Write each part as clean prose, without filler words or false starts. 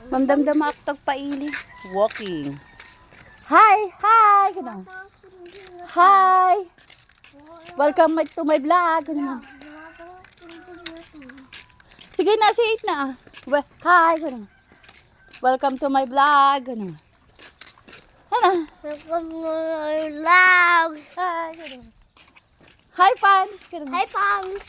Mamdamdam aktok paili. Walking. Hi! Hi! Ganun. Hi! Welcome to my vlog. Ganun. Sige na, say it na. Hi! Ganun. Welcome to my vlog. Ganun. Ano? Welcome to my vlog. Hi! Ganun. Hi, fans! Ganun. Hi, fans.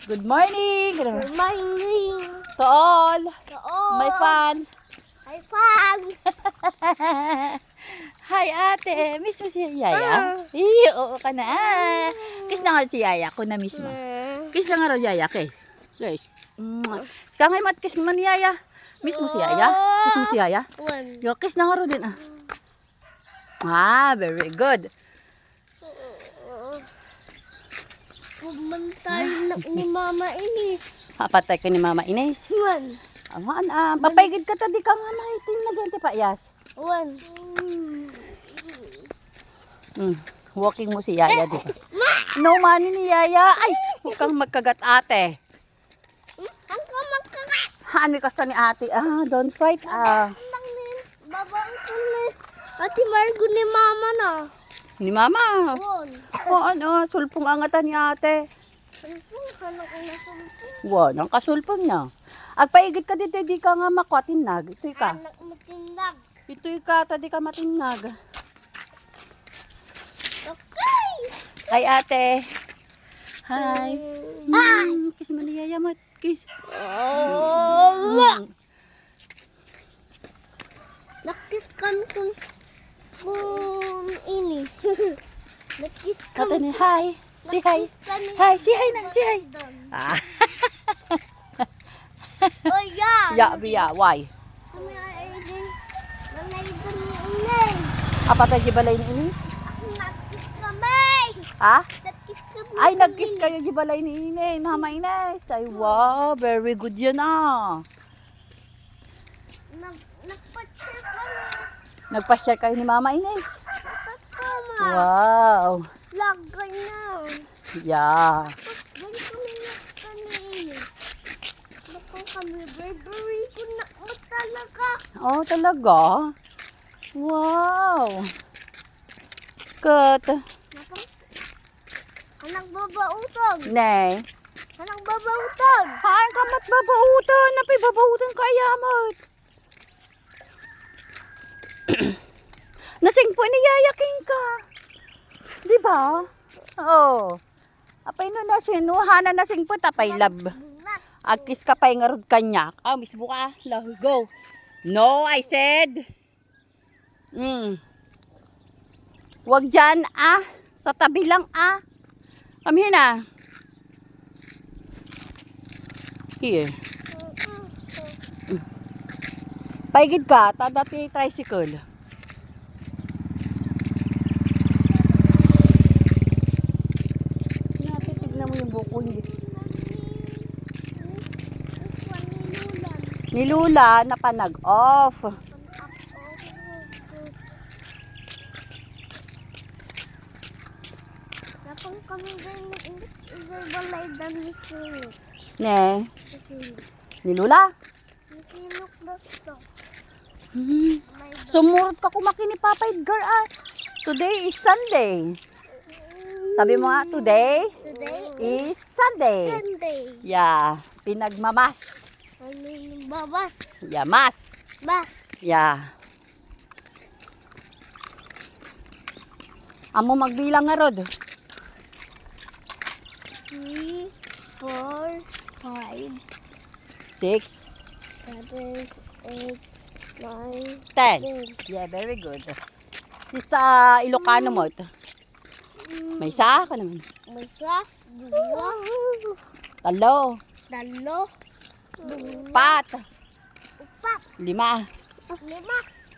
Good morning! Ganun. Good morning. To all! To all. My fans! Hi, fans. Hi ate! Miss mo si Yaya? Oo ka na. Kiss na nga si Yaya ko na miss mo. Kiss lang nga raw Yaya, kiss. Kiss. Kangay mat kiss mo ni Yaya. Miss mo si Yaya? Kiss mo si Yaya? One. Yo, kiss na nga raw din ah. Ah, very good. Pumantay na ni Mama Inis. Papatay ka ni Mama Inez. One. Aman papaygid ka ta di ka nga mahitin na ganti pa yas. One. Walking mo si Yaya di ba? No money ni Yaya. Ay, huwag kang magkagat ate. Ang kamakagat. Hani ka ni ate. Don't fight. Babang ko ni Ate Margo ni Mama na. Ni Mama. One. Sulpong angatan ni ate. Sulpong ka na kung nasulpong. Wow, ang kasulpong niya. Agpaigit ka dito, di ka nga makwatinag. Ito'y ka. Anak matindag. Ito'y ka, tadi ka matinag. Okay. Hi ate. Hi. Hi. Kiss mo ni Yaya mo. Kiss. Nakis kami kung Inis. Nakis Kata kami. ni hi. Say hi. Hi, say hi na, say hi. Oh yeah. Ya, why? Kami ay din. Nanay doon ni Inay. Apa tayo balay ni Inis? Nakis kami. Ha? Nakis kami. Ay, nag-kiss kayo di balay ni Inay. Mama Inez. Ay, wow, very good yan Nagpa-check kami. Nagpa-share kayo ni Mama Inez. Tatama. Wow. Lagay na. Yeah. Ganito na yung kanina. Baka kami, Burberry ko na mo talaga. Oh, talaga? Wow. Good. Anang babautog. Nay. Anang babautog. Haan ka mat babautan. Napay babautan kaya mat. Nasing po ni Yayaking ka. Di ba? Oh. Apay no nasin. Hana nasing po tapay lab. Agkis ka pa'y nga rod kanyak. Mismo ka. Go. No, I said. Wag dyan, Sa tabi lang, Come here na. Here. Paigid ka. Tadati tricycle. Tignan mo yung buko niya. Ni Lula na panag-off. Napang kami din balay dami sinok. Ne. Ni Lula. Sinok na ito. Sumurot ka kumaki ni Papa Edgar Today is Sunday. Sabi mo nga, today is Sunday. Sunday. Yeah. Pinagmamas. Ano yung babas? Yeah, mas. Bas. Yeah. Amo magbilang nga rod. 3, 4, 5, 6, 7, 8, 9, 10. Yeah, very good. Sa Ilocano mo. May isa ka naman. Isa, dua, Talo. dalo, Pat. upat, 5. 5,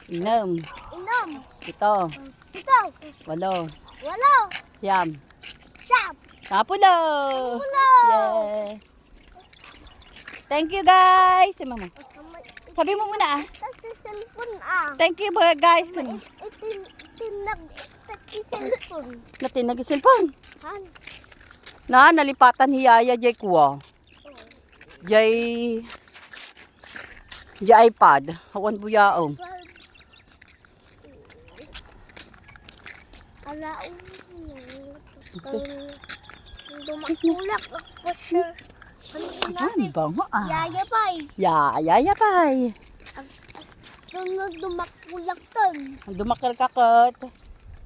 6. inom, 7. 7, 8. walo, 9. siyam, 10. ulo. Yeah. Thank you guys. Si Mama. Sabi mo muna Sa cellphone Thank you guys. Itinag cellphone. Natinag yung cellphone. Han. Na nalipatan hiyaya jay kuwa. Jay Di iPad. Hawan buyaong. Alaon. Dumakulak ako siya. Ano natin? Bango ah. Yaya pay. Yaya pay. Nung dumakulak ton. Dumakal kakot.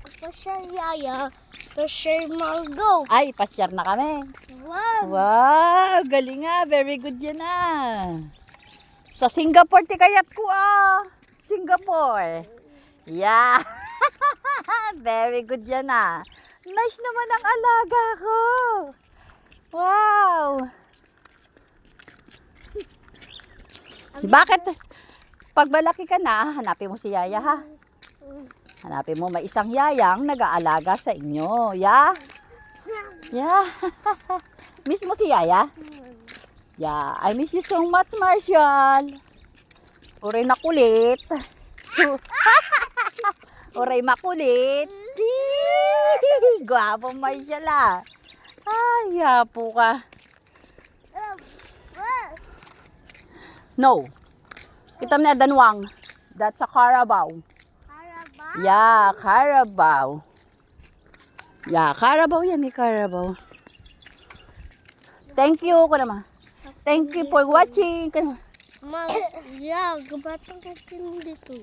Ako siya yaya. Ako siya Margo. Ay, pa-share na kami. Wow. Wow, galing nga. Very good yan ah. Sa Singapore ti kayat ko ah. Singapore. Yeah. Very good yan ah. Nice naman ang alaga ko. Wow. Bakit? Pag malaki ka na, hanapin mo si Yaya ha. Hanapin mo may isang yayang nag-aalaga sa inyo. Yeah? Yeah. Miss mo si Yaya? Yeah, I miss you so much, Marshall. Uray na kulit. Uray makulit. Gwapo, Marshall ah. Ay, yapo ka. No. Kita mo na danwang. That's a Carabao. Yeah, Carabao. Yeah, Carabao yan eh, Carabao. Thank you ko naman. Thank you for watching. Ma, yeah, gabatang ko dito.